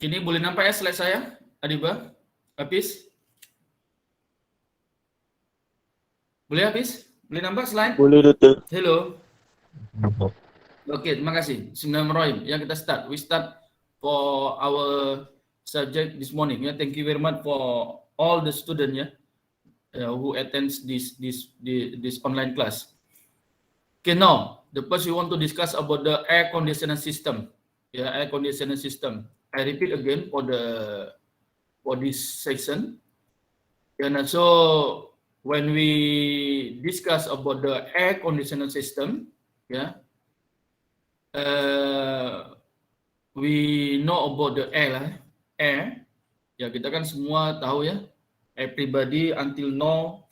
Kini boleh nampak ya slide saya, Adiba? Hafiz? Boleh Hafiz? Boleh nampak slide? Boleh, Dokter. Hello. Oke, terima kasih. Bismillahirrahmanirrahim. Ya, kita start. We start for our subject this morning. Ya, thank you very much for all the student who attends this online class. Okay, now the first we want to discuss about the air conditioning system. Yeah, air conditioning system. I repeat again for this section. And so when we discuss about the air conditioning system, we know about the air. Ya, kita kan semua tahu ya, everybody until now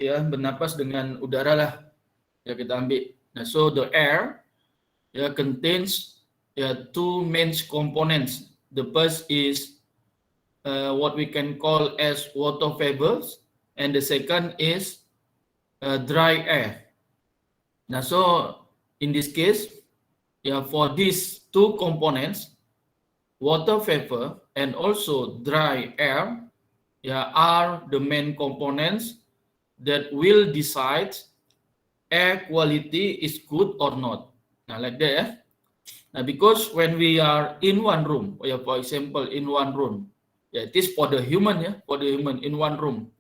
ya bernapas dengan udara lah. Ya, kita ambil. Nah, so the air contains two main components. The first is what we can call as water vapors, and the second is dry air. Now, so in this case, for these two components, water vapor and also dry air, are the main components that will decide air quality is good or not. Now, like that. Now, because when we are in one room, for example, in one room, it is for the human, in one room,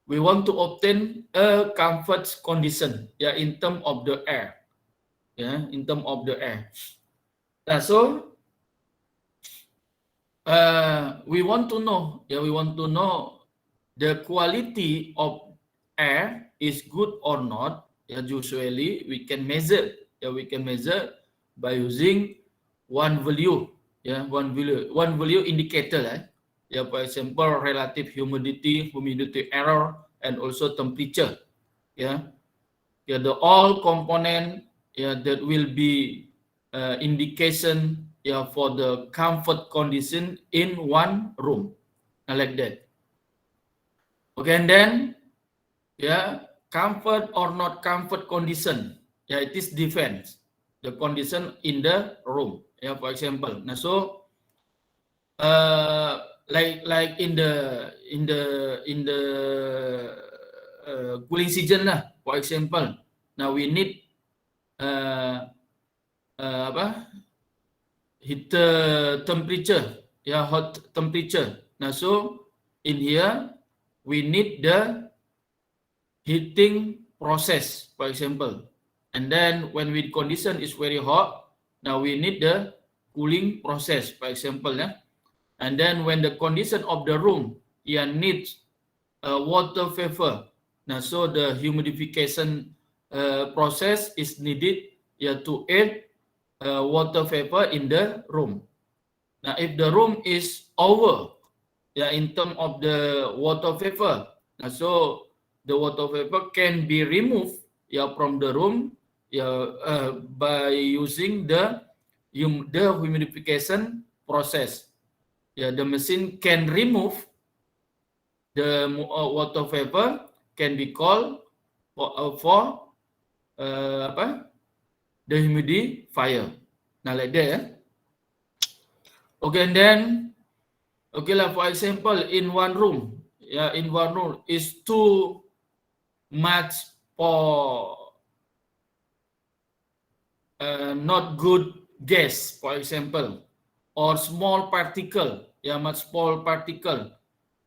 we want to obtain a comfort condition, in terms of the air, in terms of the air. Now, so we want to know, the quality of air is good or not. Usually we can measure, by using one value, one value indicator, for example, relative humidity error, and also temperature, the all component, that will be indication, for the comfort condition in one room, like that. Okay, and then, comfort or not comfort condition, it is depends the condition in the room, for example. Now, so like in the cooling season lah, for example. Now we need heater temperature, hot temperature. Now, so in here we need the heating process, for example. And then when the condition is very hot, now we need the cooling process, for example. And then when the condition of the room needs water vapor, now so the humidification process is needed, to add water vapor in the room. Now, if the room is over, in terms of the water vapor, now so the water vapor can be removed, from the room, by using the humidification process. The machine can remove the water vapor, can be called for the humidifier. Now, like that. Okay, and then, for example, in one room is too much for not good gas, for example, or small particle, much small particle.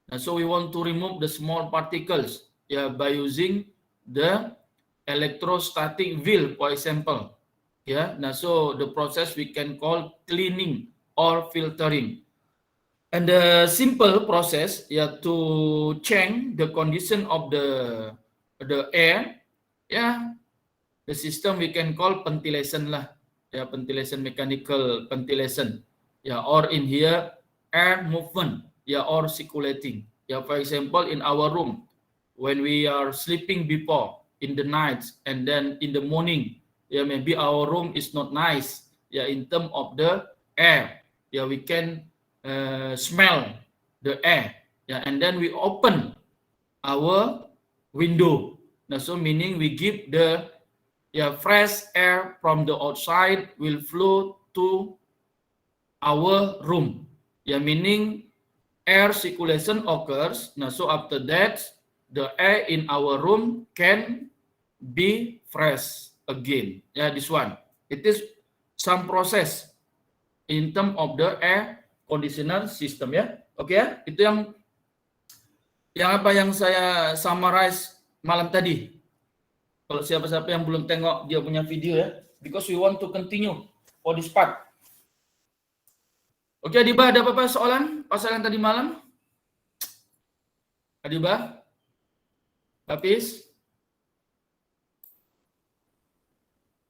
And so we want to remove the small particles, by using the electrostatic valve, for example. Now so the process we can call cleaning or filtering. And the simple process, to change the condition of the air, the system we can call ventilation lah, ventilation, mechanical ventilation, or in here air movement, or circulating. For example, in our room, when we are sleeping before in the night, and then in the morning, maybe our room is not nice, in terms of the air, we can smell the air, and then we open our window. Now, so meaning we give the fresh air from the outside will flow to our room. Yeah, meaning air circulation occurs. Now, so after that, the air in our room can be fresh again. Yeah, this one. It is some process in term of the air conditioner system ya. Oke ya, itu yang apa yang saya summarize malam tadi. Kalau siapa-siapa yang belum tengok dia punya video ya, because we want to continue for this part. Oke, Adiba, ada apa-apa soalan pasal yang tadi malam? Adiba? Hafiz?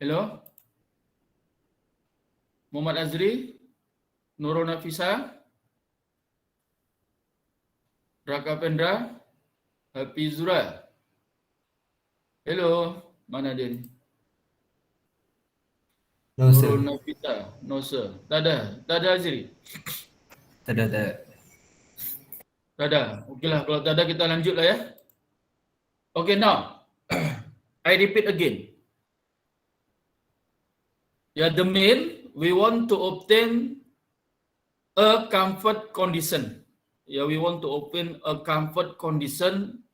Hello? Muhammad Azri? Nurul Nafisa? Raka Pendra? Hafizura? Hello? Mana dia ni? No, sir. Nurul Nafisa? No, sir. Tak ada Azri? Tak ada. Tak ada. Okeylah, kalau tak ada kita lanjut lah ya. Okay, now I repeat again. Yeah, the main we want to obtain a comfort condition. Yeah, we want to obtain a comfort condition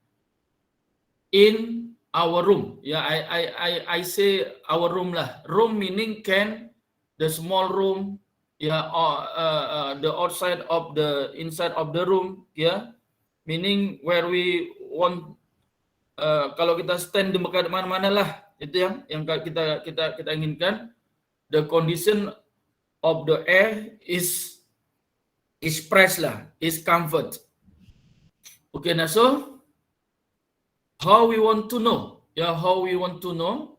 in our room. Yeah, I say our room lah. Room meaning the small room. Yeah, the outside of the inside of the room. Yeah, meaning where we want. Kalau kita stand di mana-mana lah, itu yang kita inginkan. The condition of the air is fresh lah, is comfort. Okay, nah so how we want to know? Yeah, how we want to know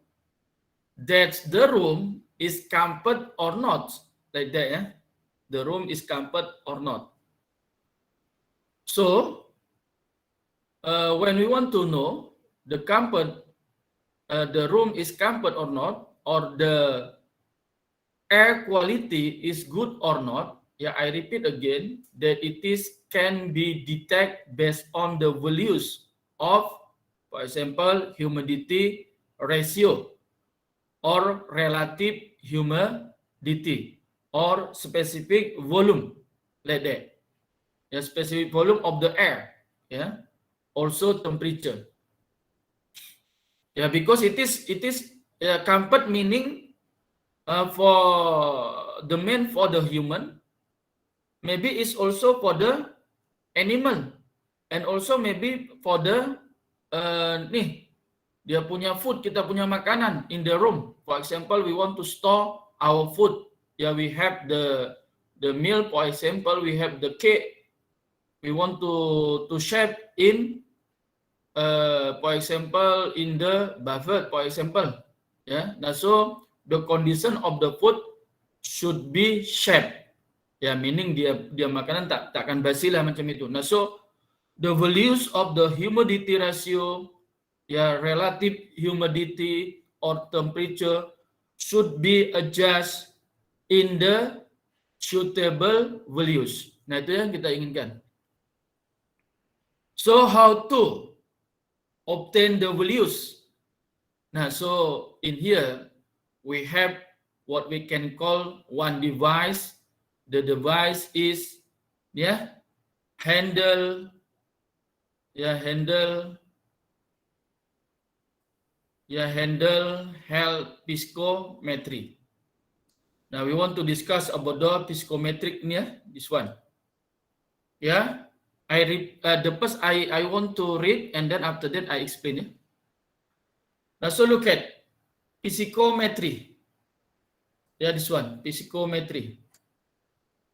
that the room is comfort or not? Like that, yeah. The room is comfort or not. So when we want to know the comfort, the room is comfort or not, or the air quality is good or not, yeah, I repeat again that it can be detected based on the values of, for example, humidity ratio or relative humidity or specific volume, like that. Yeah, specific volume of the air, yeah, also temperature. Yeah, because it is comfort meaning for the man, for the human, maybe it's also for the animal, and also maybe for the dia punya food, kita punya makanan in the room. For example, we want to store our food. Yeah, we have the meal. For example, we have the cake. We want to shape in, for example, in the buffet. For example, yeah. Nah, so the condition of the food should be shaped. Ya, meaning dia makanan tak akan basi lah macam itu. Nah, so the values of the humidity ratio, ya, relative humidity or temperature should be adjust in the suitable values. Nah, itu yang kita inginkan. So how to obtain the values? Nah, so in here we have what we can call one device. The device is handle health piscometry. Now we want to discuss about the piscometric this one. Yeah, the first I want to read and then after that I explain. Now so look at piscometry. Yeah, this one, piscometry.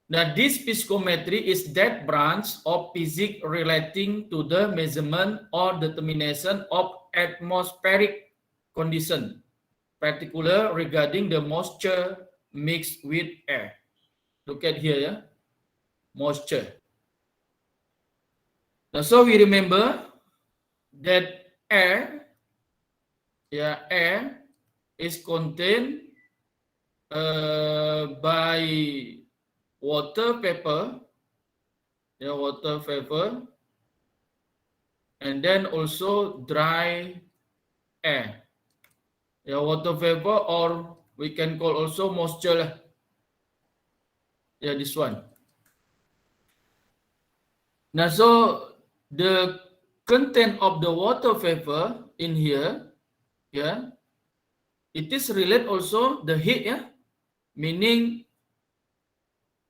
Now, this piscometry is that branch of physics relating to the measurement or determination of atmospheric condition, particularly regarding the moisture mixed with air. Look at here, yeah, moisture. Now, so we remember that air is contained by water vapor, and then also dry air. Water vapor, or we can call also moisture. Yeah, this one. Now, so the content of the water vapor in here, yeah, it is related also the heat, yeah, meaning,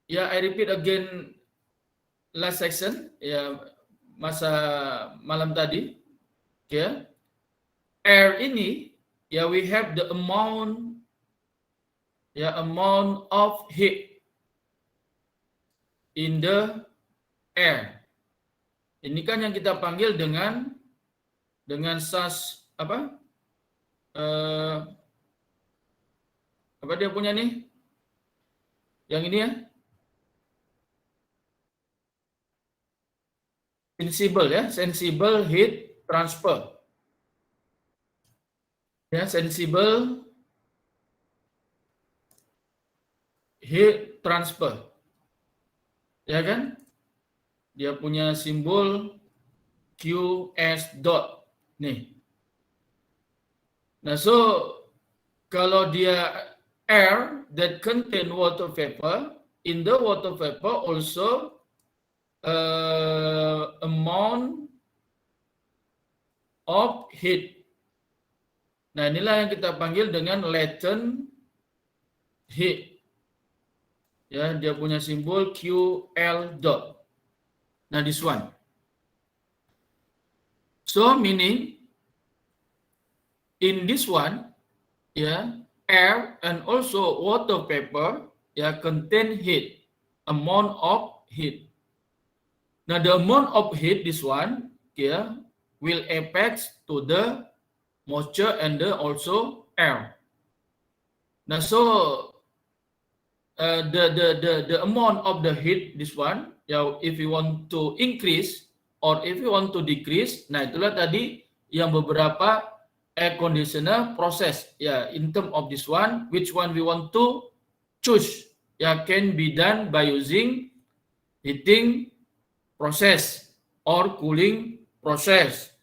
yeah, I repeat again last section, ya masa malam tadi, ya, air ini, ya we have the amount, ya amount of heat in the air. Ini kan yang kita panggil dengan SAS apa? Apa dia punya nih? Yang ini ya? Sensible heat transfer. Ya, sensible heat transfer. Ya kan? Dia punya simbol QS dot. Nih. Nah, so kalau dia air that contain water vapor, in the water vapor also amount of heat. Nah, inilah yang kita panggil dengan latent heat. Ya, dia punya simbol QL dot. Nah, this one. So, meaning in this one, ya, air and also water vapor, ya, contain heat, amount of heat. Now, the amount of heat, this one, ya, will affect to the moisture and the also air. Now, so the amount of the heat, this one, ya, if you want to increase or if you want to decrease, nah itulah tadi yang beberapa air conditioner process, ya, in term of this one, which one we want to choose, ya, can be done by using heating process or cooling process.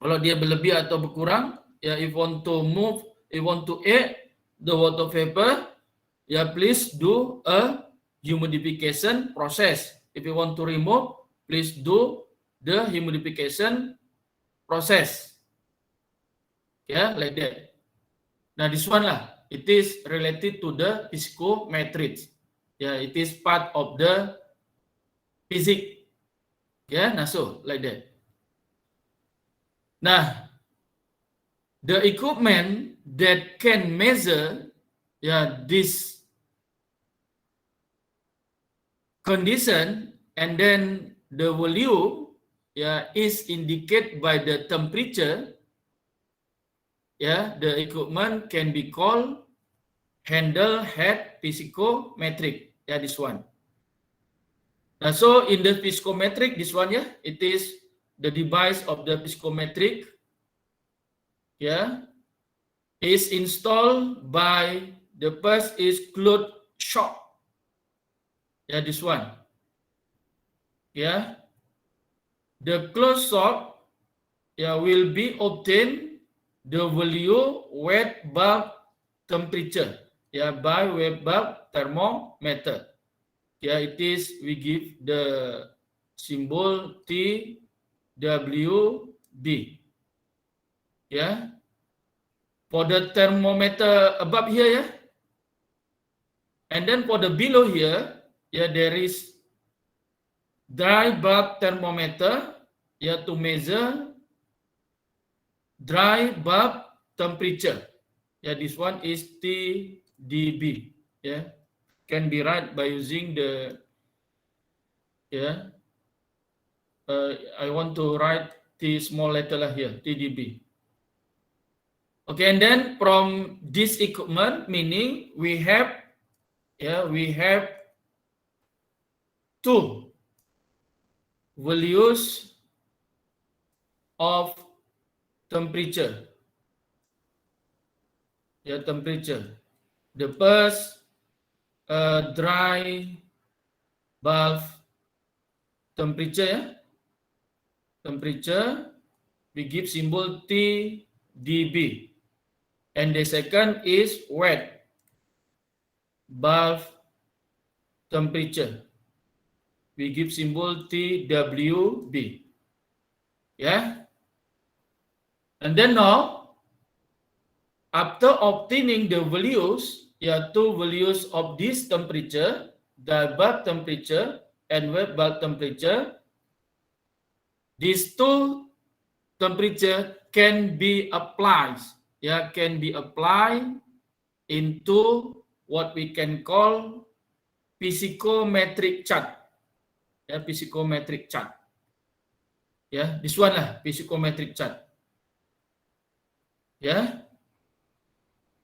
Kalau dia berlebih atau berkurang, ya, if want to move, if want to add the water vapor, ya, please do a humidification process. If you want to remove, please do the humidification process. Ya, like that. Nah, this one lah, it is related to the physicometrics. Ya, it is part of the physics. Ya, nah so like that. Nah, the equipment that can measure, ya, this condition and then the value, ya, is indicated by the temperature. Ya, the equipment can be called handle head physicometric. Ya, this one. Nah, so in the physicometric, this one, ya, it is the device of the physicometric, ya, is installed by the first is closed shop. Ya, this one. Ya, the closed shop, ya, will be obtained the value wet bulb temperature, ya, by wet bulb thermometer. Ya, it is we give the symbol TWB. Ya, for the thermometer above here, ya, and then for the below here, ya, there is dry bulb thermometer, ya, to measure dry bulb temperature. Yeah, this one is TDB. Yeah, can be write by using the, yeah. I want to write T small letter lah here, TDB. Okay, and then from this equipment, meaning we have, yeah, we have two values of temperature. Ya, temperature. The first dry bulb temperature, ya. Temperature, we give symbol TDB. And the second is wet bulb temperature. We give symbol TWB. Yeah. And then now, after obtaining the values, two values of this temperature, the bulb temperature and wet bulb temperature, these two temperature can be applied, can be applied into what we can call psychometric chart. Psychometric chart. This one lah, psychometric chart.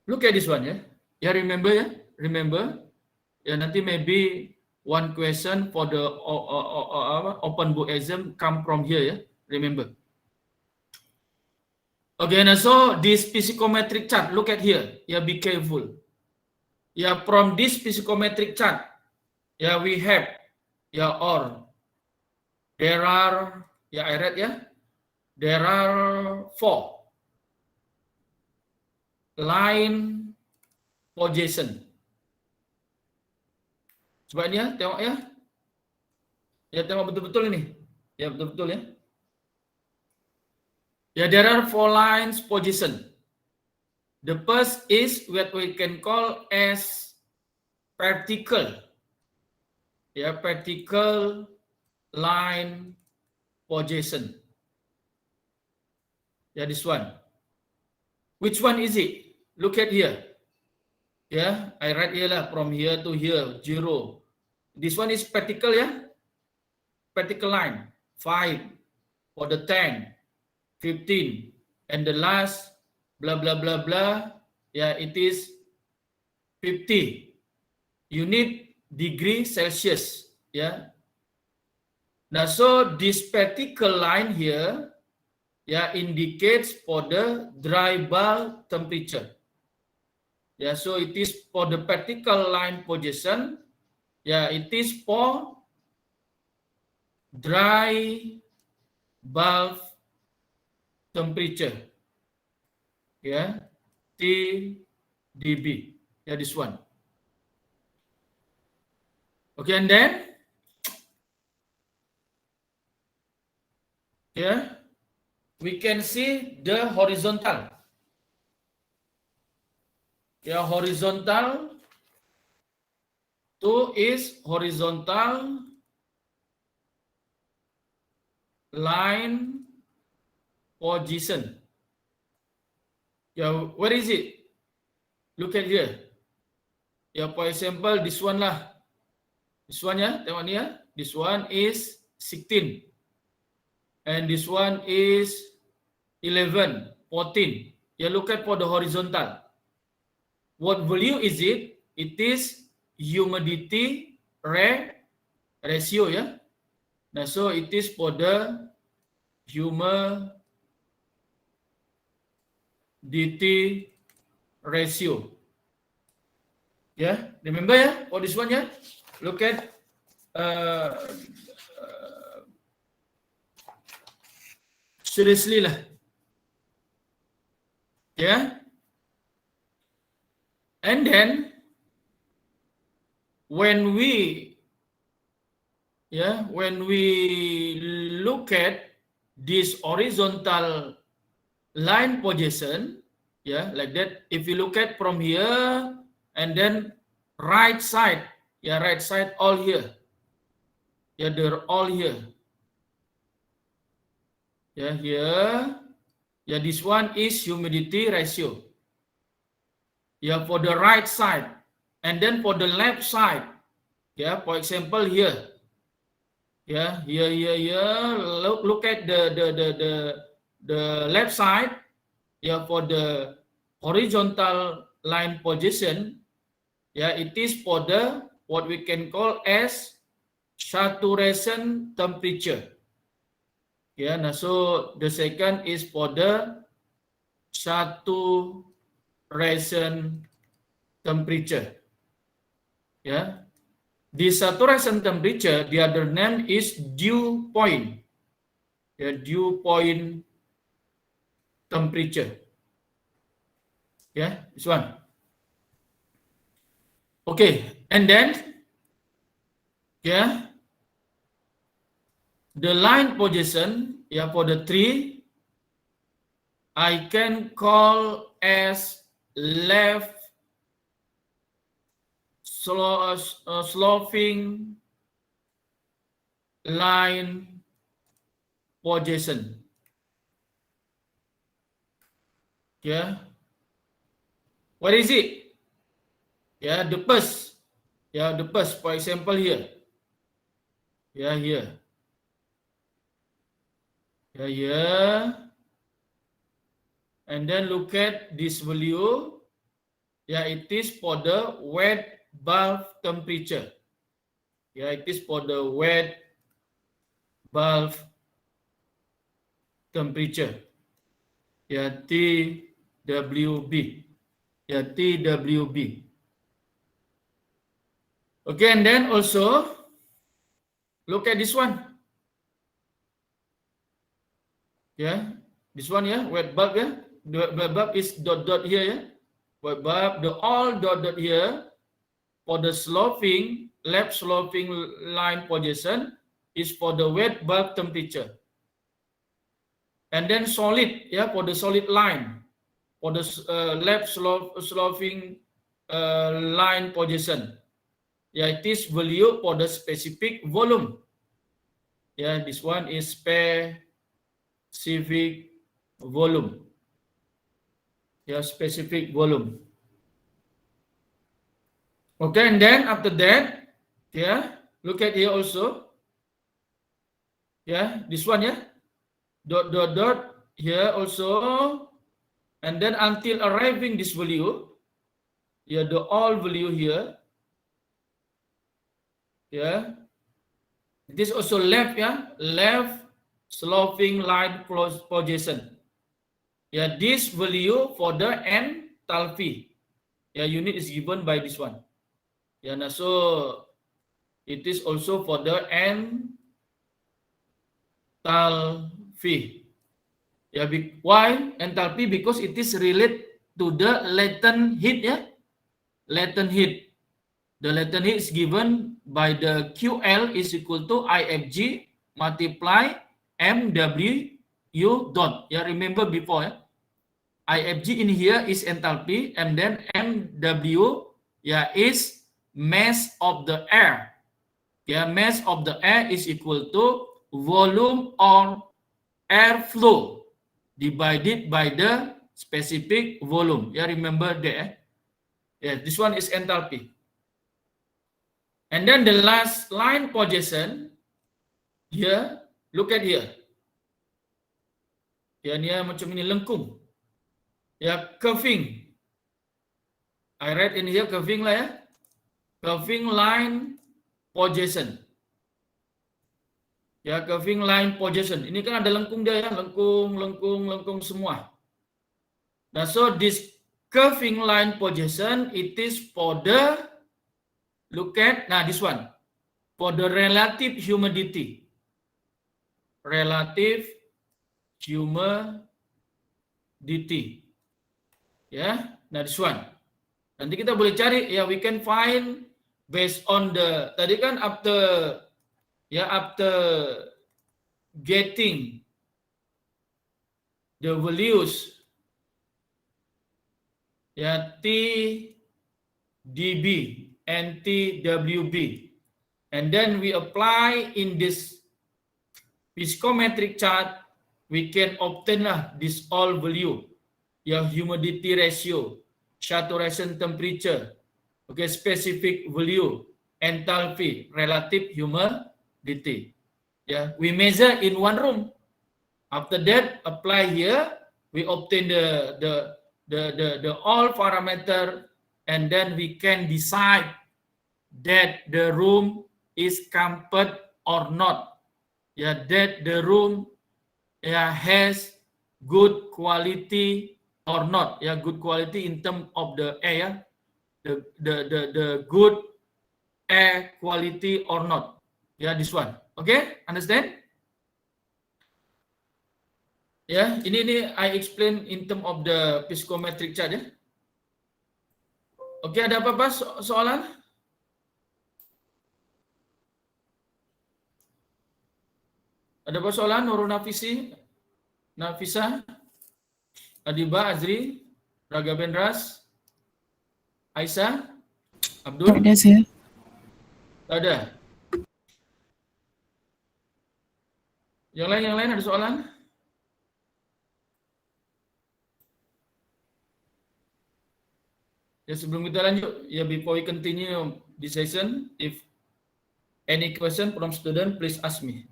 Look at this one, remember. Nanti maybe one question for the open book exam come from here, remember. Okay, now so this psychometric chart, look at here, be careful. From this psychometric chart, we have, or there are, I read, there are 4 line position. Coba ini tengok tengok betul-betul ini. Betul-betul there are 4 lines position. The first is what we can call as vertical. Vertical line position. This one. Which one is it? Look at here. I write here lah, from here to here, 0. This one is vertical, vertical line. 5 for the 10, 15, and the last blah blah blah blah. It is 50 unit degree Celsius. Now, so this vertical line here, indicates for the dry bulb temperature. So it is for the vertical line position. It is for dry bulb temperature. TDB. This one. Okay, and then we can see the horizontal. Horizontal. 2 is horizontal line position. Where is it? Look at here. For example, this one lah. This one tengok ni This one is 16. And this one is 11, 14. Look at for the horizontal. What value is it? It is humidity ratio, Now, so it is for the humidity ratio. Remember, for this one, look at seriously lah. And then when we look at this horizontal line position, like that, if you look at from here and then right side, right side all here, they're all here. Here, this one is humidity ratio. For the right side, and then for the left side, for example here, here. Look at the left side, for the horizontal line position, it is for the what we can call as saturation temperature. Now so the second is for the saturation temperature. The saturation temperature, the other name is dew point. Dew point temperature. This one. Okay, and then Yeah, the line position, yeah, for the tree, I can call as left sloping line position. Yeah, what is it? Yeah, the first. Yeah, the first. For example, here. Yeah, here. Yeah, here. And then look at this value. Yeah, it is for the wet bulb temperature. Yeah, it is for the wet bulb temperature. Yeah, TWB. Yeah, TWB. Okay, and then also look at this one. Yeah, this one, yeah, wet bulb, yeah. The wet bulb is dot here, yeah. Wet bulb, the all dot here for the sloping, left sloping line position is for the wet bulb temperature. And then solid, yeah, for the solid line, for the left sloping line position. Yeah, it is value for the specific volume. Yeah, this one is specific volume. Yeah, specific volume. Okay, and then after that, yeah, look at here also. Yeah, this one, yeah, dot here also, and then until arriving this value, yeah, the all value here, yeah, this also left, yeah, left sloping line position. Yeah, this value for the enthalpy, yeah, unit is given by this one. Yeah, now so it is also for the enthalpy. Yeah, why enthalpy? Because it is related to the latent heat, yeah, latent heat. The latent heat is given by the QL is equal to IFG multiply MW dot. Yeah, remember before, yeah? IFG in here is enthalpy, and then MW, yeah, is mass of the air. Yeah, mass of the air is equal to volume or airflow divided by the specific volume. Yeah, remember that. Yeah, this one is enthalpy. And then the last line position here, look at here. Ya, dia macam ini lengkung. Ya, curving. I write in here curving lah ya. Curving line position. Ya, curving line position. Ini kan ada lengkung dia ya, lengkung semua. Nah, so this curving line position, it is for the, look at, nah this one, for the relative humidity. Relative humidity. Ya, nah this one. Nanti kita boleh cari, ya, we can find based on the, tadi kan after getting the values, ya, T, dB, and TWB, and then we apply in this physicometric chart, we can obtain lah this all value, ya, humidity ratio, saturation temperature, okay, specific value, enthalpy, relative humidity. Yeah, we measure in one room. After that, apply here, we obtain the all parameter, and then we can decide that the room is comfort or not. Yeah, that the room, yeah, has good quality or not. Yeah, good quality in terms of the air, the good air quality or not. Yeah, this one. Okay, understand? Ya, ini I explain in terms of the physicometric chart ya. Oke, ada apa-apa soalan? Ada persoalan Nurul Nafisi, Nafisa, Adiba, Azri, Raga Bendras, Aisyah, Abdul? Ada sih. Ada. Yang lain ada soalan? Ya sebelum kita lanjut, ya before we continue this session, if any question from student, please ask me.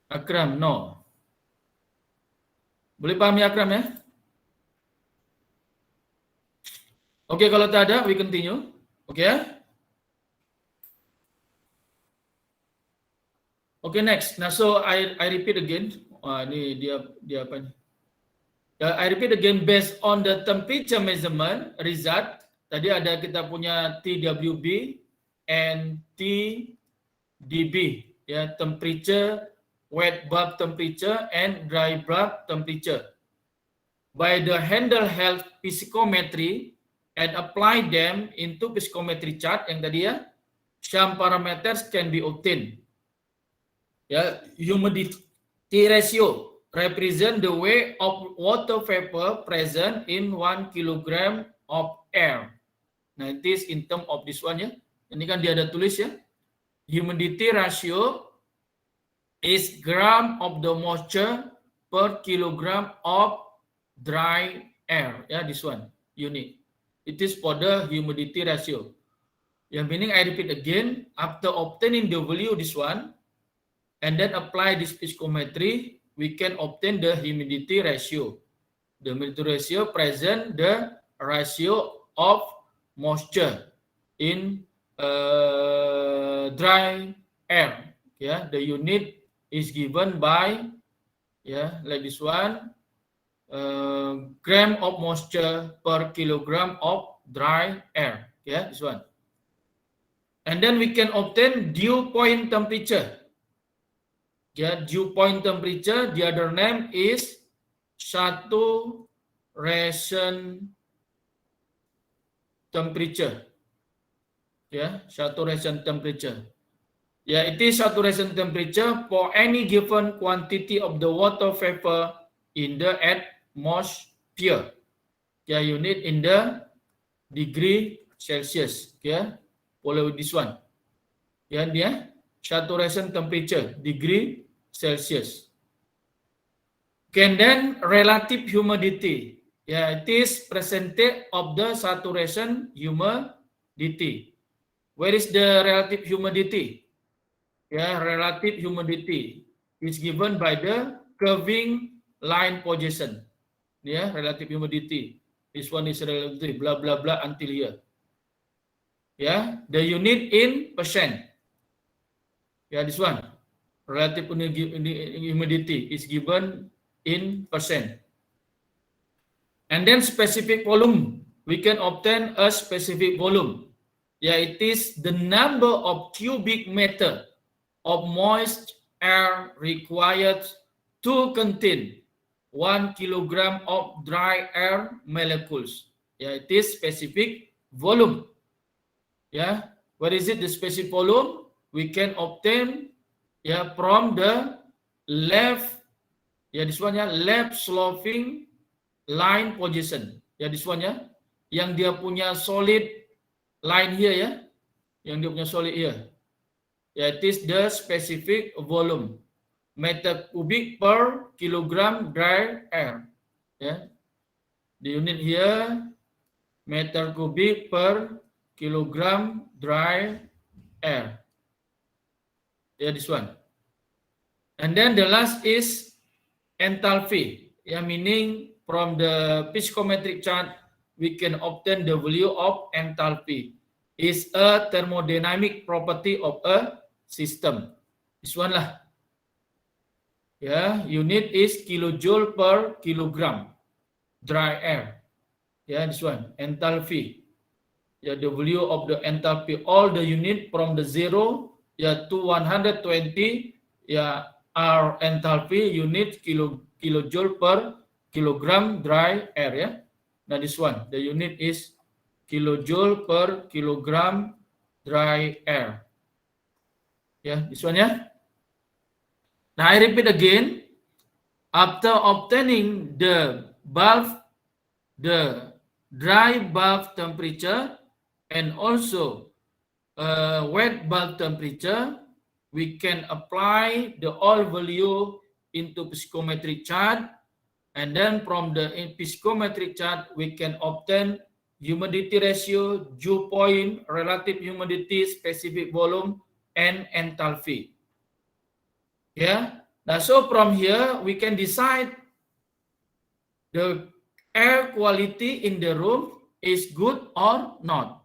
Akram, no. Boleh pahami Akram ya? Oke, kalau tak ada, we continue. Oke ya? Oke, next. Nah, so I repeat again. Wah, ini dia apa nih? I repeat again, based on the temperature measurement result, tadi ada kita punya TWB and TDB, ya, temperature, wet bulb temperature and dry bulb temperature. By the handheld psychometry and apply them into psychometry chart yang tadi ya, some parameters can be obtained. Ya, humidity ratio represent the weight of water vapor present in 1 kilogram of air. Nah, it is in term of this one ya. Ini kan dia ada tulis ya. Humidity ratio is gram of the moisture per kilogram of dry air. Ya, this one unit. It is for the humidity ratio. Yang meaning I repeat again, after obtaining the value this one, and then apply this psychometry, we can obtain the humidity ratio. The humidity ratio present the ratio of moisture in dry air. Yeah, the unit is given by, yeah, like this one, gram of moisture per kilogram of dry air. Yeah, this one. And then we can obtain dew point temperature. Yeah, dew point temperature, the other name is saturation temperature. Yeah, saturation temperature. Yeah, it is saturation temperature for any given quantity of the water vapor in the atmosphere. Yeah, unit in the degree Celsius. Yeah, follow this one. Yeah, dia saturation temperature, degree Celsius. And then relative humidity. Yeah, it is percentage of the saturation humidity. Where is the relative humidity? Yeah, relative humidity is given by the curving line position. Yeah, relative humidity. This one is relative, blah blah blah until here. Yeah, the unit in percent. Yeah, this one. Relative humidity is given in percent. And then specific volume. We can obtain a specific volume. Yeah, it is the number of cubic meter of moist air required to contain 1 kilogram of dry air molecules. Yeah, it is specific volume. Yeah, what is it? The specific volume we can obtain, yeah, from the left, yeah, this one ya, left sloping line position. Ya, this one ya, yang dia punya solid line here ya, yang dia punya solid here. Ya, it is the specific volume, meter kubik per kilogram dry air. Ya, the unit here, meter kubik per kilogram dry air. Yeah, this one. And then the last is enthalpy. Yeah, meaning from the psychometric chart, we can obtain the value of enthalpy. Is a thermodynamic property of a system. This one lah. Yeah, unit is kilojoule per kilogram dry air. Yeah, this one, enthalpy. Yeah, the value of the enthalpy, all the unit from the 0 to 120, yeah, are enthalpy unit kilojoule per kilogram dry air ya. Nah, this one, the unit is kilojoule per kilogram dry air. Ya, this one ya. Now I repeat again. After obtaining the dry bulb temperature and also wet bulb temperature, we can apply the all value into psychometric chart, and then from the psychometric chart we can obtain humidity ratio, dew point, relative humidity, specific volume, and enthalpy. Yeah. Now, so from here we can decide the air quality in the room is good or not.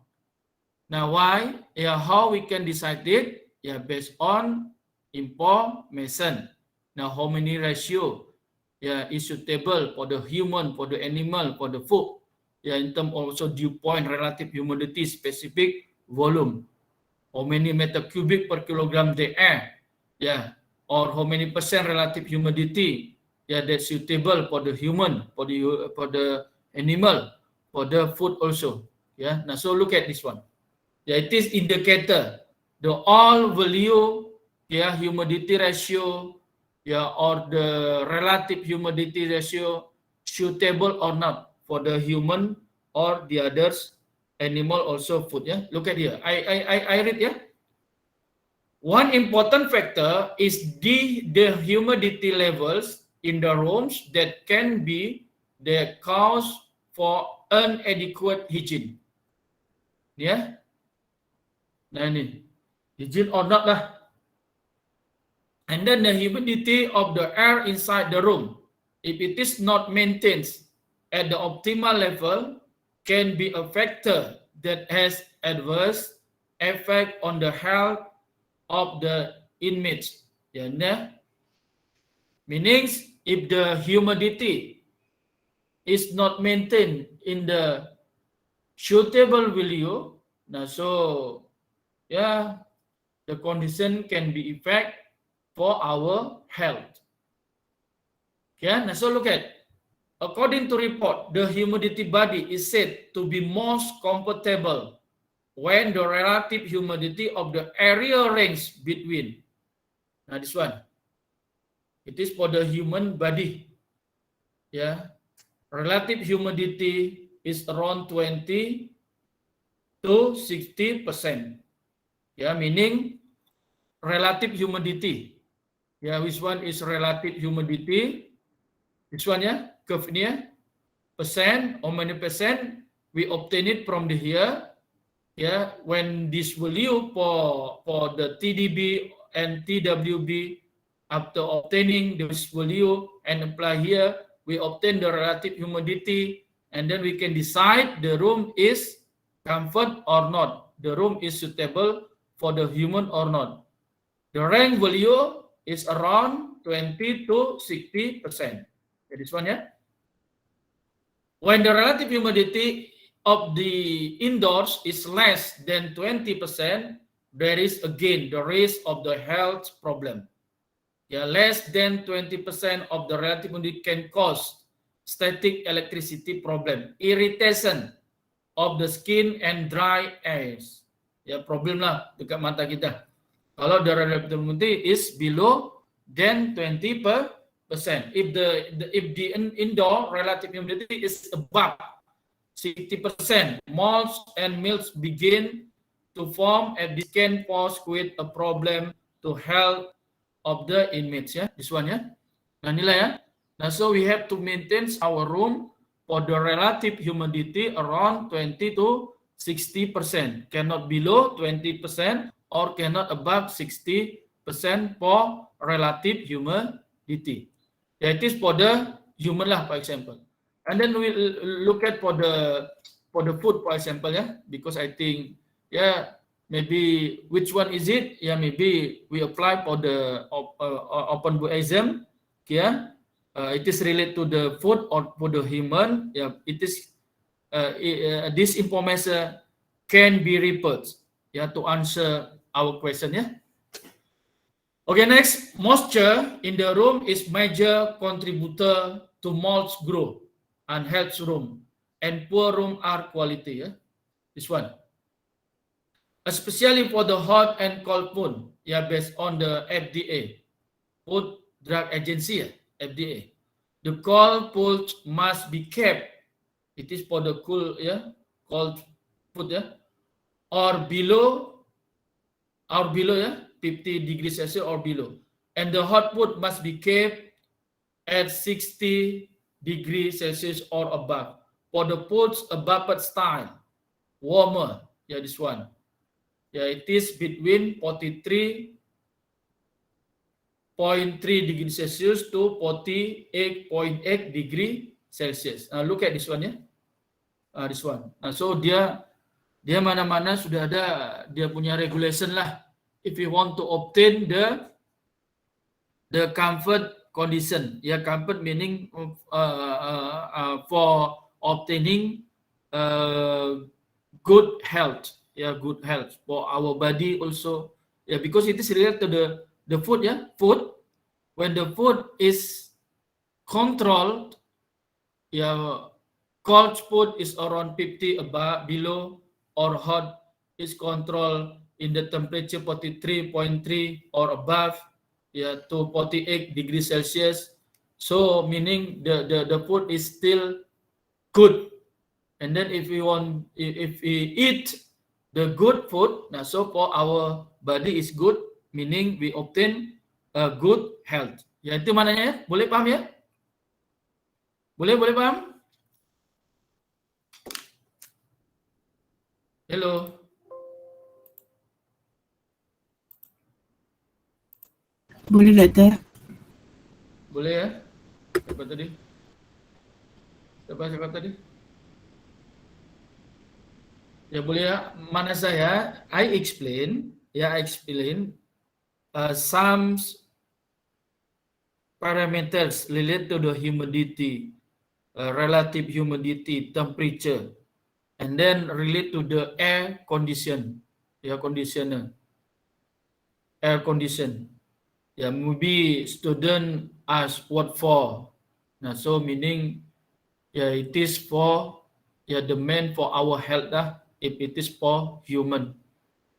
Now, why? Yeah, how we can decide it? Yeah, based on information. Now, how many ratio? Yeah, is suitable for the human, for the animal, for the food. Yeah, in terms also dew point, relative humidity, specific volume. How many meter cubic per kilogram the air? Yeah, or how many percent relative humidity? Yeah, that's suitable for the human, for the animal, for the food also. Yeah, now so look at this one. Yeah, it is indicator the all value, yeah, humidity ratio, yeah, or the relative humidity ratio suitable or not for the human or the others animal also food. Yeah, look at here. I read. Yeah, one important factor is the humidity levels in the rooms that can be the cause for inadequate hygiene. Ya, nah ini hygiene or not lah. And then the humidity of the air inside the room, if it is not maintained at the optimal level, can be a factor that has adverse effect on the health of the inmates. Ya, nah. Meaning, if the humidity is not maintained in the suitable value, now so yeah, the condition can be effect for our health. Yeah, now so look at, according to report, the humidity body is said to be most comfortable when the relative humidity of the area range between. Now this one, it is for the human body. Yeah, relative humidity is around 20 to 60%. Yeah, meaning relative humidity. Yeah, which one is relative humidity? This one, yeah, curve ini ya, percent, how many percent we obtain it from the here. Yeah, when this value for the TDB and TWB, after obtaining this value and apply here, we obtain the relative humidity, and then we can decide the room is comfort or not, the room is suitable for the human or not. The range value is around 20 to 60%. Okay, this one, yeah. When the relative humidity of the indoors is less than 20%, there is again the risk of the health problem. Yeah, less than 20% of the relative humidity can cause static electricity problem, irritation of the skin and dry eyes. Ya, problem lah dekat mata kita. Kalau the relative humidity is below than 20%. If the indoor relative humidity is above 60%, moles and milts begin to form, and this can cause quite a problem to health of the inmates. Ya, this one ya. Nah, inilah ya. Nah, so we have to maintain our room for the relative humidity around 20 to 60%. Cannot below 20% or cannot above 60% for relative humidity. That is for the human lah, for example. And then we look at for the food, for example, yeah, because I think, yeah, maybe which one is it? Yeah, maybe we apply for the open book exam. Yeah, it is related to the food or for the human. Yeah, it is this information can be repeated. Yeah, to answer our question. Yeah. Okay, next, moisture in the room is major contributor to mold growth and health room and poor room air quality. Yeah, this one. Especially for the hot and cold food, yeah, based on the FDA. Food Drug Agency, FDA. The cold food must be kept. It is for the cold food, or below 50 degrees Celsius or below. And the hot food must be kept at 60 degrees Celsius or above. For the foods above style, warmer, this one. It is between 43.3 degrees Celsius to 48.8 degree Celsius. Look at this one, this one. So dia mana-mana sudah ada dia punya regulation lah. If you want to obtain the comfort condition, comfort meaning for obtaining good health, good health for our body also, because it is related to the food, food. When the food is controlled, cold food is around 50 above, below, or hot is controlled in the temperature 43.3 or above, to 48 degrees Celsius. So meaning the food is still good. And then if we eat the good food, so for our body is good, meaning we obtain a good health. Itu mananya, boleh paham ya? Boleh paham? Hello. Boleh, Doktor. Boleh ya? Siapa tadi? Ya boleh ya. Mana saya? I explain some parameters related to the humidity, relative humidity, temperature, and then relate to the air condition, conditioner, air condition. Maybe student ask what for. So meaning, it is for the main for our health if it is for human.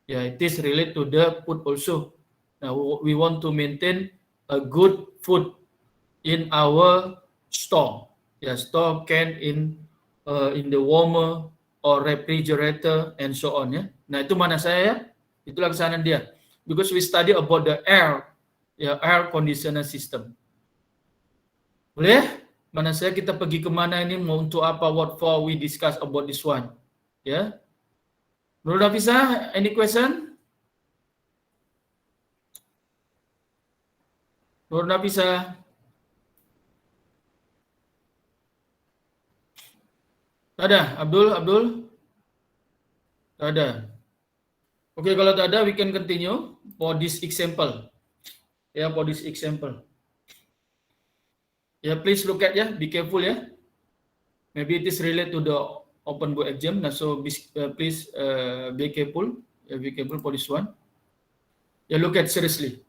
It is related to the food also. Now we want to maintain a good food in our store. Store can in the warmer or refrigerator and so on. Nah itu mana saya Itulah kesalahan dia. Because we study about the air conditioner system. Boleh? Mana saya kita pergi kemana ini, mau untuk apa, what for, we discuss about this one. Nurul Nafisa, any question? Nurul Nafisa. Tak ada? Abdul? Tak ada. Okay, kalau tak ada, we can continue for this example. For this example. Please look at, be careful, Maybe it is related to the open book exam. So please be careful. Be careful for this one. Look at seriously.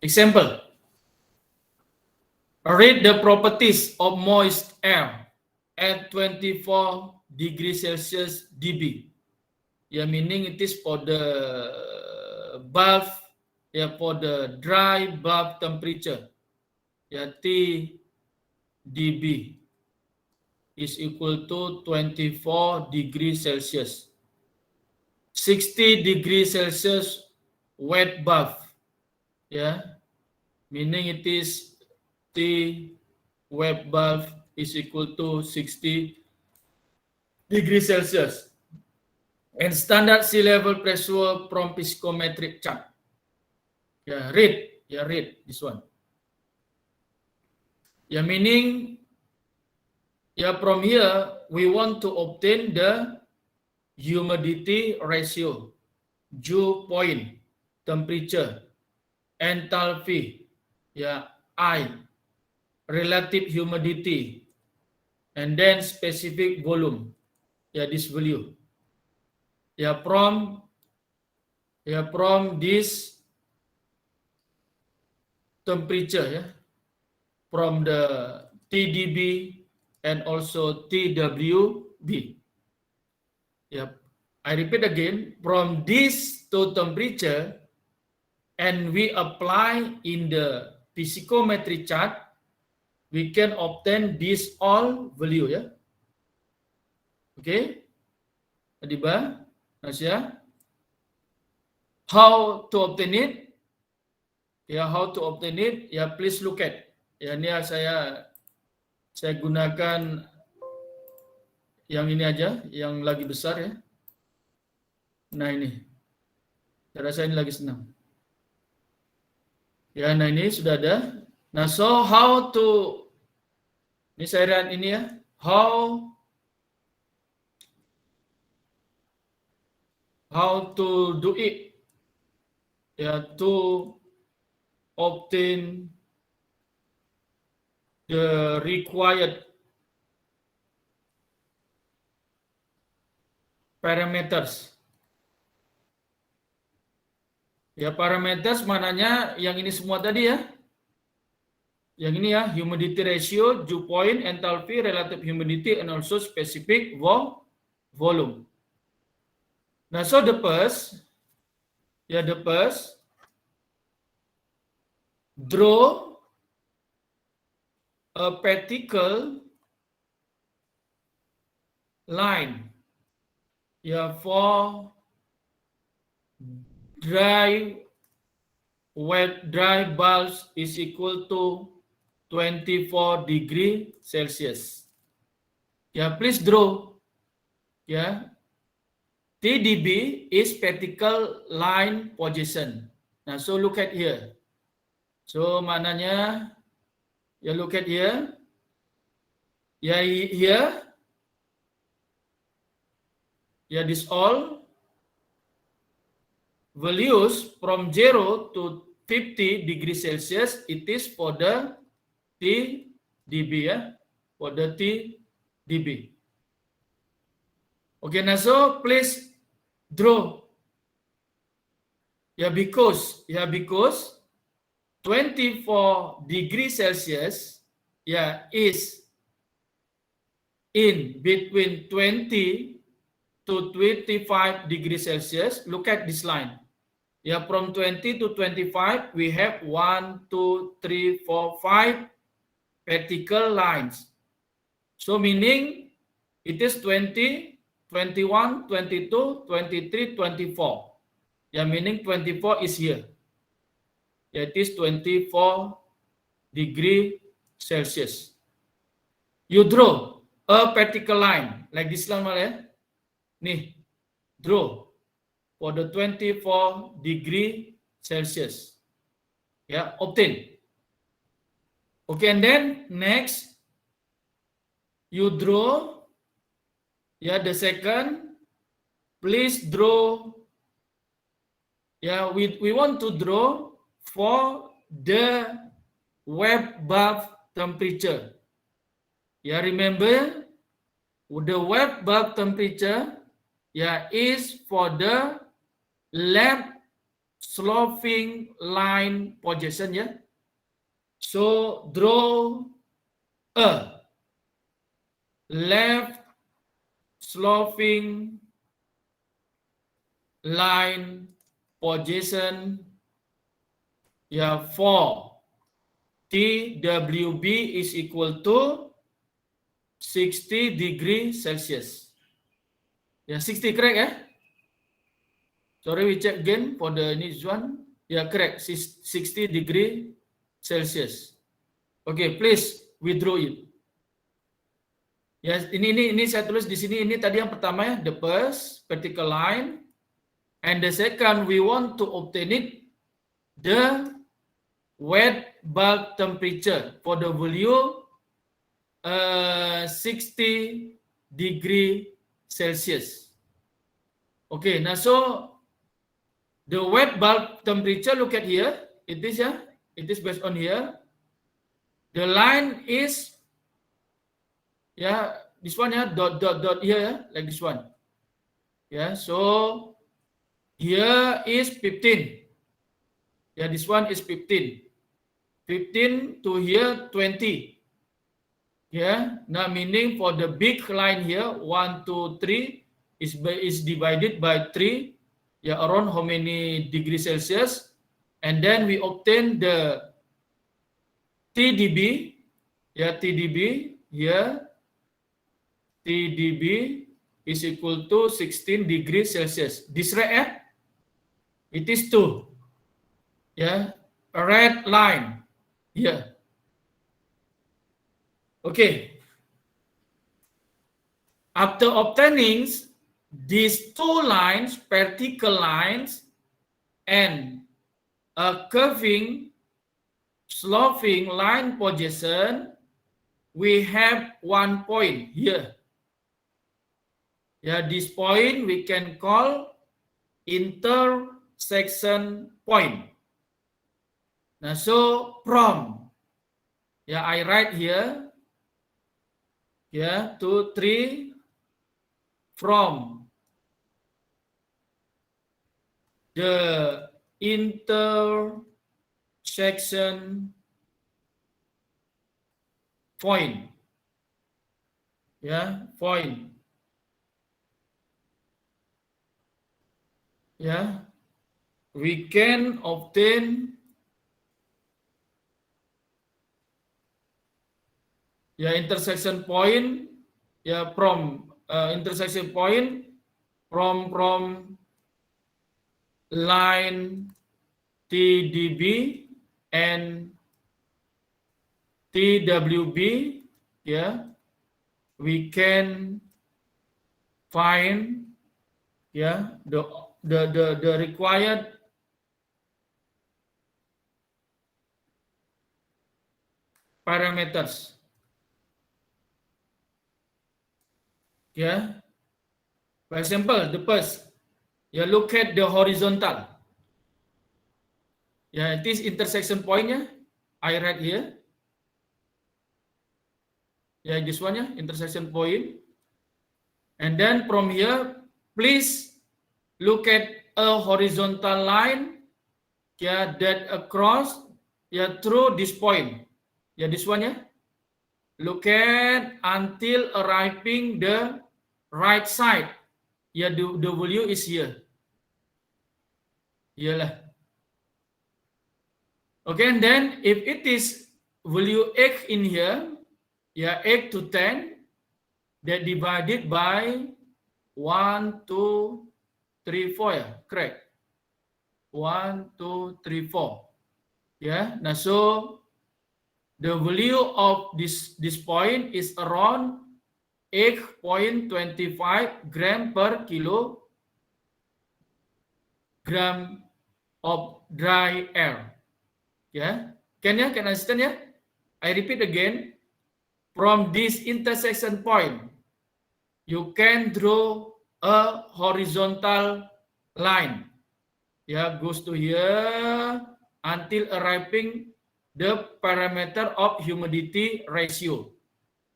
Example. Read the properties of moist air at 24 degrees Celsius dB. Meaning it is for the bulb, for the dry bulb temperature. T dB is equal to 24 degrees Celsius. 60 degrees Celsius wet bulb. Meaning it is T wet bulb is equal to 60 degrees Celsius. And standard sea level pressure from physicometric chart. Read this one. Meaning, from here, we want to obtain the humidity ratio, dew point, temperature, enthalpy, I, relative humidity, and then specific volume, this value. From this temperature, from the TDB and also TWB. I repeat again, from this to temperature, and we apply in the physicometry chart, we can obtain this all value ya. Okay, Adiba, Nasya. How to obtain it? Ya, how to obtain it? Ya, please look at. Ya, ini saya gunakan yang ini aja, yang lagi besar ya. Nah ini, saya rasa ini lagi senang. Ya, nah ini sudah ada. Nah, so how to, ini saya lihat ini ya, how to do it, ya, to obtain the required parameters. Ya, parameters mananya yang ini semua tadi ya. Yang ini ya, humidity ratio, dew point, enthalpy, relative humidity, and also specific volume. Nah, so the first, draw a vertical line, ya, for dry bulbs is equal to 24 degree Celsius. Ya, please draw. Ya, TDB is vertical line position. Nah, so look at here. So mananya, ya, look at here. Ya, here. Ya, this all values from 0 to 50 degree Celsius, it is for the TDB ya, for the TDB. Okay, now so please draw. Ya, because 24 degree Celsius ya is in between 20 to 25 degree Celsius. Look at this line. Yeah, from 20 to 25, we have 1, 2, 3, 4, 5 vertical lines. So meaning it is 20, 21, 22, 23, 24. Yeah, meaning 24 is here. Yeah, it is 24 degree Celsius. You draw a vertical line like this line, ya. Nih, draw for the 24 degree Celsius. Ya, obtain. Okay, and then next, you draw, ya, the second, please draw, ya, we want to draw for the wet bulb temperature. Ya, remember, the wet bulb temperature, ya, is for the left sloping line position, ya. So draw a left sloping line position, ya, for TWB is equal to 60 degree Celsius. Ya, 60 correct ya? Sorry, we check again for the next one. Ya, correct, 60 degree Celsius. Okay, please withdraw it. Ya, ini saya tulis di sini. Ini tadi yang pertama ya, the first vertical line, and the second we want to obtain it the wet bulb temperature for the value 60 degree Celsius. Okay, now so the wet bulb temperature, look at here. It is, yeah, it is based on here. The line is, yeah, this one, yeah, dot here, yeah, like this one. Yeah, so here is 15. Yeah, this one is 15. 15 to here 20. Yeah, now meaning for the big line here, 1, 2, 3 is divided by 3. Yeah, around how many degrees Celsius? and then we obtain the TDB, TDB here, TDB is equal to 16 degrees Celsius. This red, it is 2, a red line here. Okay. After obtaining these two lines, vertical lines, and a curving, sloping line projection, we have one point here. This point we can call intersection point. Now, so from, I write here, 2, 3, from the intersection point, point, we can obtain intersection point, from intersection point from line TDB and TWB, we can find the required parameters. For example, the first, look at the horizontal. It is intersection point, I write here. This one, intersection point. And then from here, please look at a horizontal line, that across, through this point. This one, look at until arriving the right side. The W is here. Okay, and then if it is value X in here, X to 10, that divided by 1, 2, 3, 4, correct? 1, 2, 3, 4. Now so the value of this point is around 8.25 gram per kilogram of dry air. Can understand? I repeat again. From this intersection point, you can draw a horizontal line. Goes to here until arriving the parameter of humidity ratio.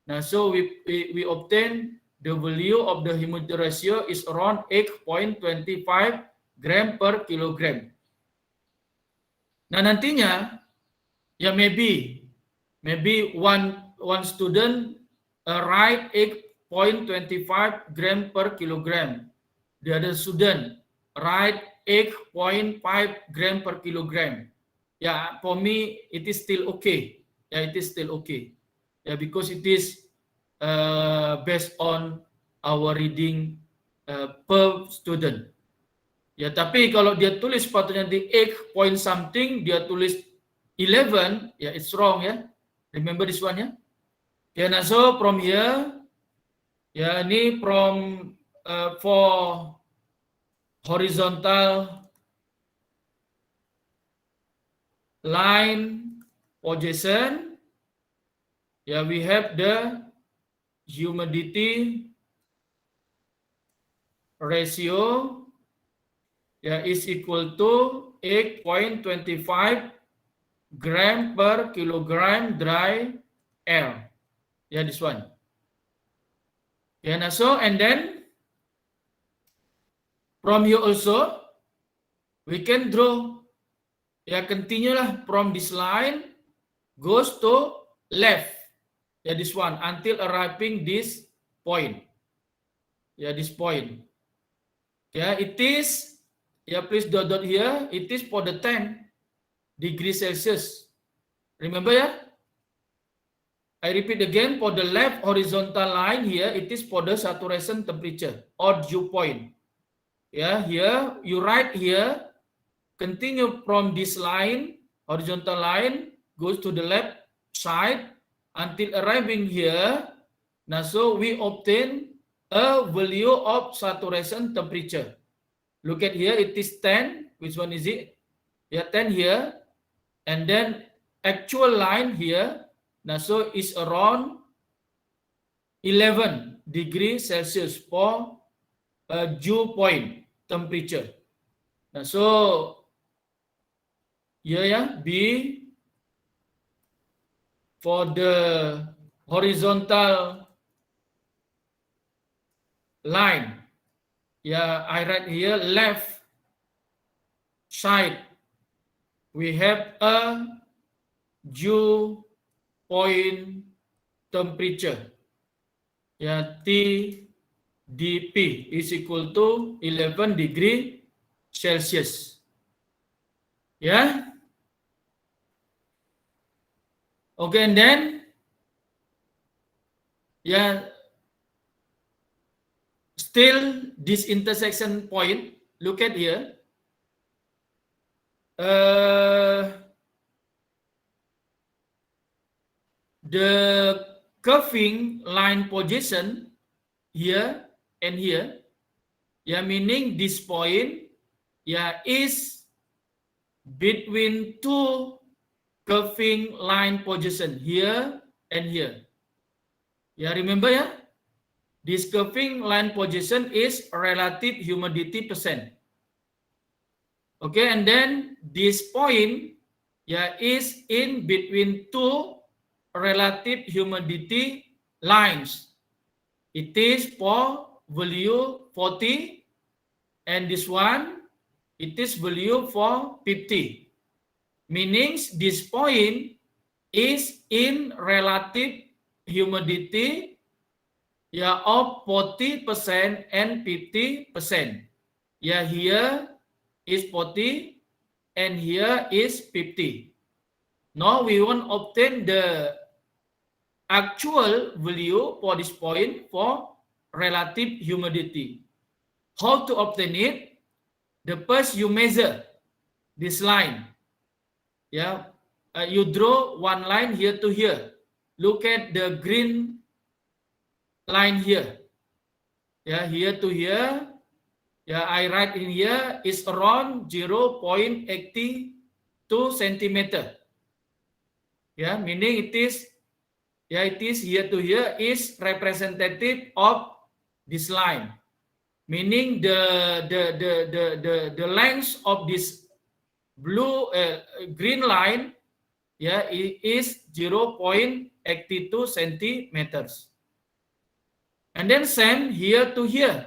Now, so we obtain the value of the humidity ratio is around 8.25 gram per kilogram. Nah, nantinya, maybe one student write 8.25 gram per kilogram. The other student write 8.5 gram per kilogram. For me, it is still okay. It is still okay. Because it is based on our reading per student. Tapi kalau dia tulis sepatutnya di 8 point something, dia tulis 11, it's wrong, Remember this one, Now so from here, ini from for horizontal line projection, we have the humidity ratio is equal to 8.25 gram per kilogram dry air. This one. Now so, and then from here also, we can draw, continue from this line, goes to left. This one, until arriving this point. This point. It is, please dot here, it is for the 10. degree Celsius. Remember ya? I repeat again, for the left horizontal line here, it is for the saturation temperature or dew point. Yeah, here you write here, continue from this line, horizontal line, goes to the left side until arriving here. Now, so we obtain a value of saturation temperature. Look at here, it is 10. Which one is it? Yeah, 10 here. And then actual line here. Now, so it's around 11 degrees Celsius for dew point temperature. Now, so here ya, B for the horizontal line. Yeah, I write here left side. We have a dew point temperature. Yeah, TDP is equal to 11 degree Celsius. Yeah. Okay, and then still this intersection point, look at here. The curving line position here and here, meaning this point, is between two curving line position here and here. Remember this curving line position is relative humidity percent. Okay, and then this point is in between two relative humidity lines. It is for value 40, and this one, it is value for 50. Meaning this point is in relative humidity of 40% and 50%. Here is 40 and here is 50. Now we want to obtain the actual value for this point for relative humidity. How to obtain it? The first you measure this line. You draw one line here to here. Look at the green line here. Here to here. I write in here is around 0.82 centimeter. Meaning it is here to here is representative of this line. Meaning the length of this green line is 0.82 centimeters. And then same here to here.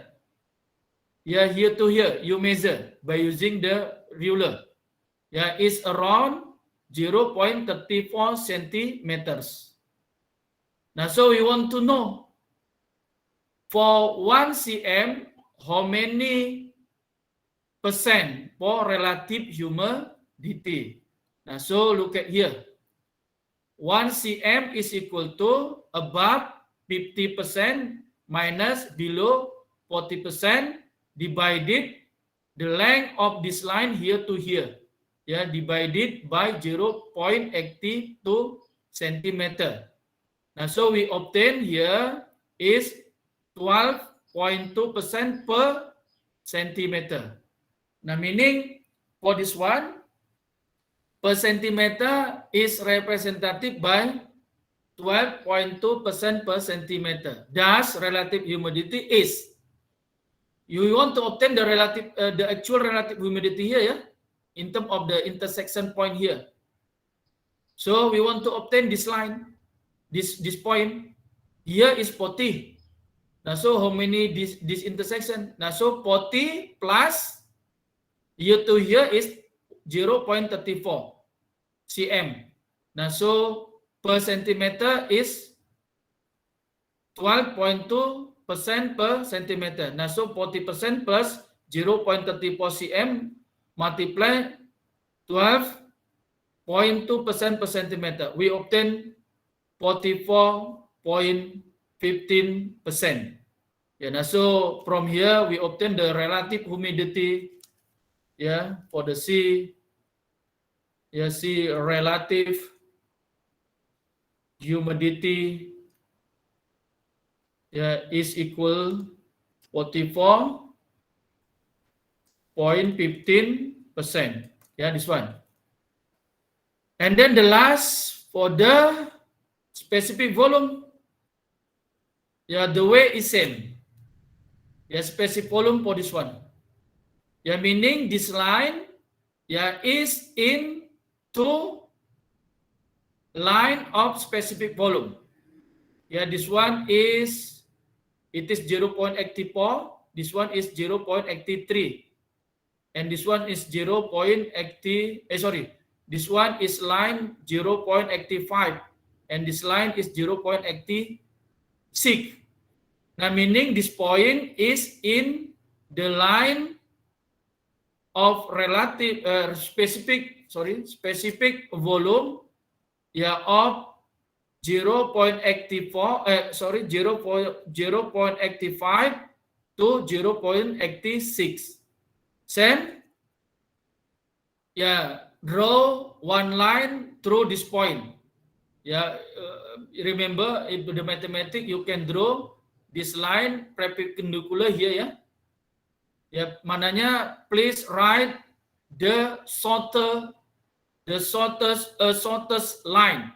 Here to here you measure by using the ruler. Is around 0.34 centimeters. Now, so we want to know for 1 cm how many percent for relative humidity. Now, so look at here. 1 cm is equal to above 50% minus below 40% divided the length of this line here to here. Divided by 0.82 centimeter. Now, so we obtain here is 12.2% per centimeter. Now, meaning for this one, per centimeter is representative by 12.2% per centimeter. Thus, relative humidity is. You want to obtain the actual relative humidity here, in terms of the intersection point here. So we want to obtain this line, this point. Here is 40. Now, so how many this intersection? Now, so 40 plus here to here is 0.34 cm. Now, so per centimeter is 12.2% per centimeter. Now, so 40% plus 0.34 cm multiply 12 0.2% per centimeter. We obtain 44.15%. Yeah, now so from here we obtain the relative humidity, yeah, for the sea. Yeah, sea relative humidity, yeah, is equal 44.15%. Yeah, this one. And then the last for the specific volume, yeah, the way is same. Yeah, specific volume for this one. Yeah, meaning this line, yeah, is in two line of specific volume. Yeah, this one is, it is 0.84. This one is 0.83. And this one is 0.80, this one is line 0.85. And this line is 0.86. Now, meaning this point is in the line of relative specific volume, yeah, of 0.85 to 0.86. Same, yeah, draw one line through this point. Yeah, remember in the mathematics you can draw this line perpendicular here, ya. Ya, mananya please write the shortest line.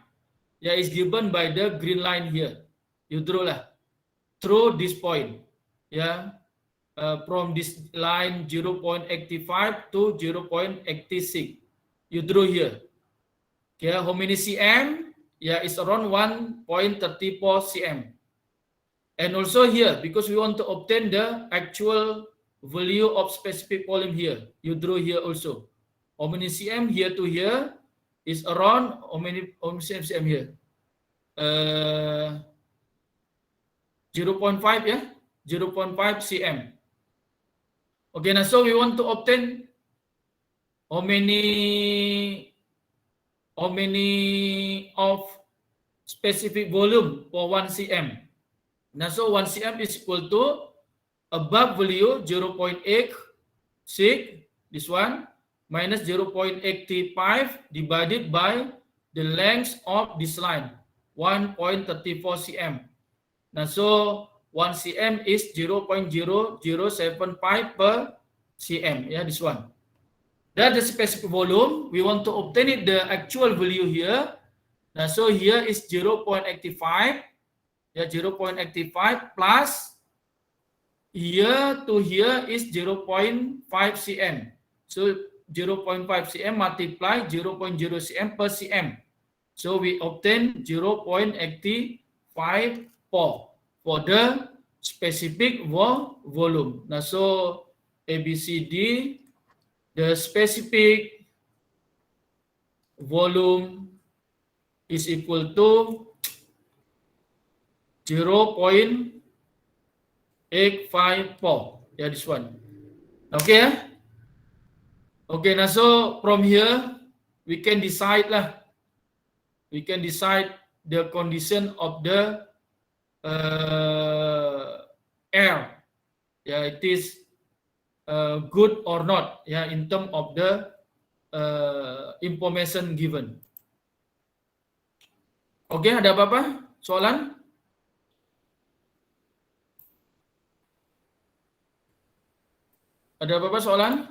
Yeah, is given by the green line here. You draw lah through this point. Yeah, from this line 0.85 to 0.86. You draw here. Okay, how many cm? Yeah, it's around 1.34 cm. And also here, because we want to obtain the actual value of specific volume here, you draw here also. How many cm here to here is around how many cm here? 0.5, yeah, 0.5 cm. Okay, now so we want to obtain how many of specific volume for 1 cm. Now, so 1 cm is equal to above value 0.86, this one, minus 0.85 divided by the length of this line, 1.34 cm. Now, so 1 cm is 0.0075 per cm, yeah, this one. That's the specific volume. We want to obtain it, the actual value here. Now, so here is 0.85. Yeah, 0.85 plus here to here is 0.5 cm. So 0.5 cm multiply 0.0 cm per cm. So we obtain 0.854 for the specific volume. Now, so ABCD, the specific volume is equal to 0.854. Yeah, this one. Okay. Okay, now so from here we can decide lah. We can decide the condition of the air. Yeah, it is good or not. Yeah, in terms of the information given. Oke, ada apa-apa? Soalan? Ada apa-apa soalan?